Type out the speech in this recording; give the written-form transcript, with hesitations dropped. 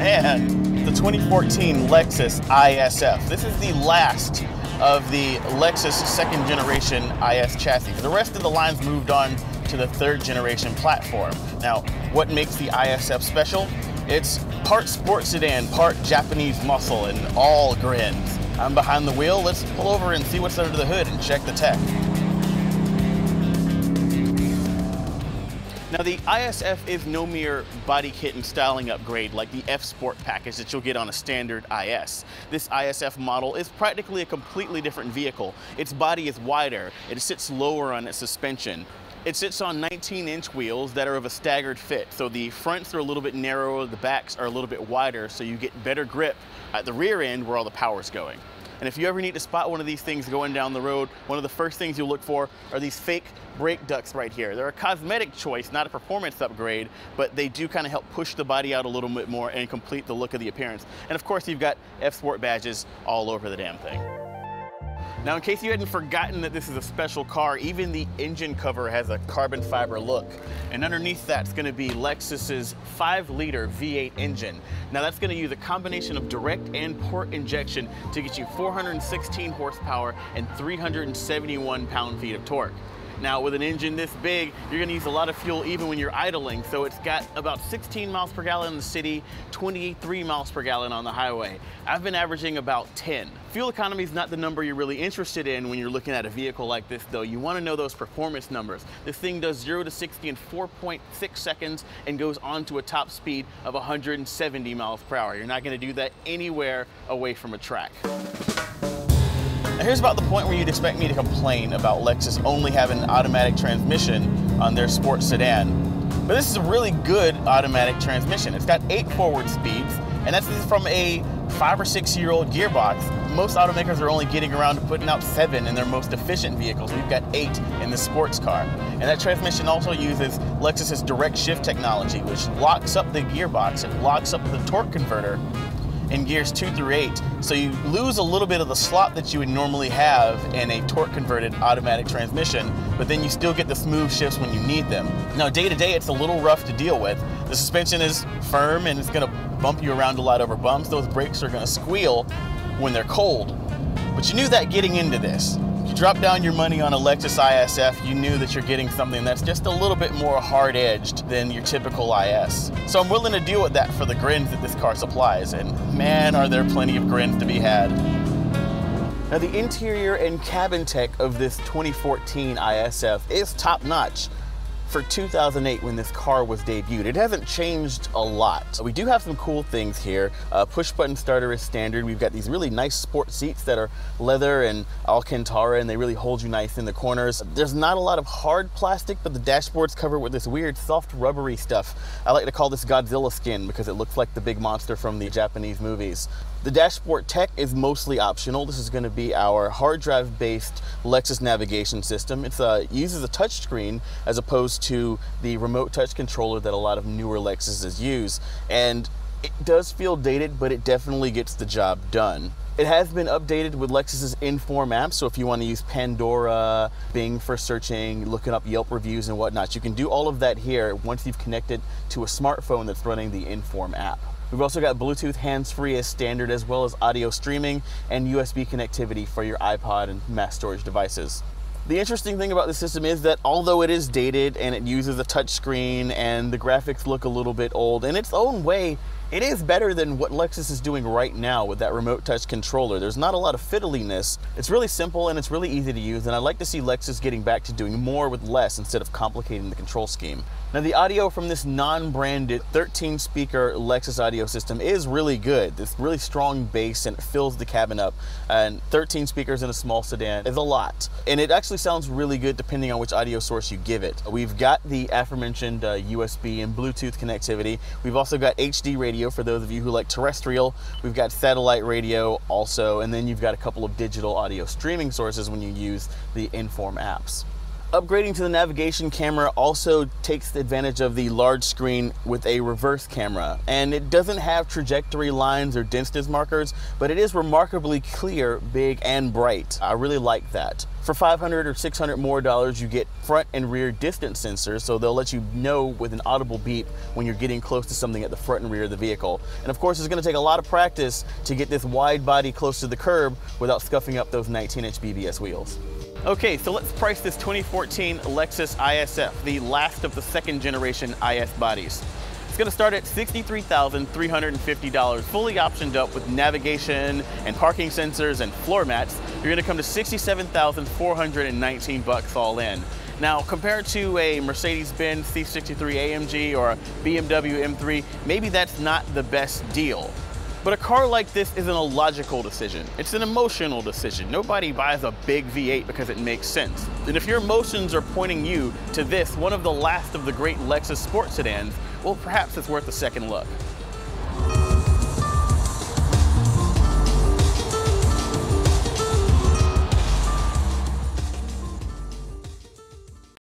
man, the 2014 Lexus IS F. This is the last of the Lexus second generation IS chassis. The rest of the line's moved on to the third generation platform. Now, what makes the IS F special? It's part sports sedan, part Japanese muscle, and all grins. I'm behind the wheel. Let's pull over and see what's under the hood and check the tech. Now, the IS F is no mere body kit and styling upgrade like the F Sport package that you'll get on a standard IS. This IS F model is practically a completely different vehicle. Its body is wider, it sits lower on its suspension. It sits on 19-inch wheels that are of a staggered fit, so the fronts are a little bit narrower, the backs are a little bit wider, so you get better grip at the rear end where all the power's going. And if you ever need to spot one of these things going down the road, one of the first things you'll look for are these fake brake ducts right here. They're a cosmetic choice, not a performance upgrade, but they do kind of help push the body out a little bit more and complete the look of the appearance. And of course, you've got F Sport badges all over the damn thing. Now, in case you hadn't forgotten that this is a special car, even the engine cover has a carbon fiber look. And underneath that's going to be Lexus's 5-liter V8 engine. Now, that's going to use a combination of direct and port injection to get you 416 horsepower and 371 pound-feet of torque. Now, with an engine this big, you're gonna use a lot of fuel even when you're idling, so it's got about 16 miles per gallon in the city, 23 miles per gallon on the highway. I've been averaging about 10. Fuel economy is not the number you're really interested in when you're looking at a vehicle like this, though. You wanna know those performance numbers. This thing does 0 to 60 in 4.6 seconds and goes on to a top speed of 170 miles per hour. You're not gonna do that anywhere away from a track. Now, here's about the point where you'd expect me to complain about Lexus only having an automatic transmission on their sports sedan. But this is a really good automatic transmission. It's got 8 forward speeds, and that's from a 5 or 6 year old gearbox. Most automakers are only getting around to putting out 7 in their most efficient vehicles. We've got 8 in the sports car. And that transmission also uses Lexus's direct shift technology, which locks up the gearbox. It locks up the torque converter in gears 2 through 8, so you lose a little bit of the slop that you would normally have in a torque converted automatic transmission, but then you still get the smooth shifts when you need them. Now, day to day, it's a little rough to deal with. The suspension is firm and it's gonna bump you around a lot over bumps. Those brakes are gonna squeal when they're cold. But you knew that getting into this. If you drop down your money on a Lexus IS F, you knew that you're getting something that's just a little bit more hard-edged than your typical IS. So I'm willing to deal with that for the grins that this car supplies, and man, are there plenty of grins to be had. Now, the interior and cabin tech of this 2014 IS F is top-notch for 2008 when this car was debuted. It hasn't changed a lot. We do have some cool things here. Push button starter is standard. We've got these really nice sport seats that are leather and Alcantara, and they really hold you nice in the corners. There's not a lot of hard plastic, but the dashboard's covered with this weird soft rubbery stuff. I like to call this Godzilla skin because it looks like the big monster from the Japanese movies. The dashboard tech is mostly optional. This is going to be our hard drive based Lexus navigation system. It uses a touchscreen as opposed to the remote touch controller that a lot of newer Lexuses use. And it does feel dated, but it definitely gets the job done. It has been updated with Lexus's Inform app, so if you want to use Pandora, Bing for searching, looking up Yelp reviews and whatnot, you can do all of that here once you've connected to a smartphone that's running the Inform app. We've also got Bluetooth hands-free as standard, as well as audio streaming and USB connectivity for your iPod and mass storage devices. The interesting thing about the system is that although it is dated and it uses a touchscreen and the graphics look a little bit old, in its own way, it is better than what Lexus is doing right now with that remote touch controller. There's not a lot of fiddliness. It's really simple and it's really easy to use, and I'd like to see Lexus getting back to doing more with less instead of complicating the control scheme. Now, the audio from this non-branded 13-speaker Lexus audio system is really good. This really strong bass, and it fills the cabin up. And 13 speakers in a small sedan is a lot. And it actually sounds really good depending on which audio source you give it. We've got the aforementioned USB and Bluetooth connectivity. We've also got HD radio for those of you who like terrestrial. We've got satellite radio also, and then you've got a couple of digital audio streaming sources when you use the Inform apps. Upgrading to the navigation camera also takes advantage of the large screen with a reverse camera, and it doesn't have trajectory lines or distance markers, but it is remarkably clear, big, and bright. I really like that. For $500 or $600 more, you get front and rear distance sensors, so they'll let you know with an audible beep when you're getting close to something at the front and rear of the vehicle. And of course, it's going to take a lot of practice to get this wide body close to the curb without scuffing up those 19-inch BBS wheels. Okay, so let's price this 2014 Lexus IS F, the last of the second generation IS bodies. It's going to start at $63,350, fully optioned up with navigation and parking sensors and floor mats. You're going to come to $67,419 all in. Now, compared to a Mercedes-Benz C63 AMG or a BMW M3, maybe that's not the best deal. But a car like this isn't a logical decision. It's an emotional decision. Nobody buys a big V8 because it makes sense. And if your emotions are pointing you to this, one of the last of the great Lexus sports sedans, well, perhaps it's worth a second look.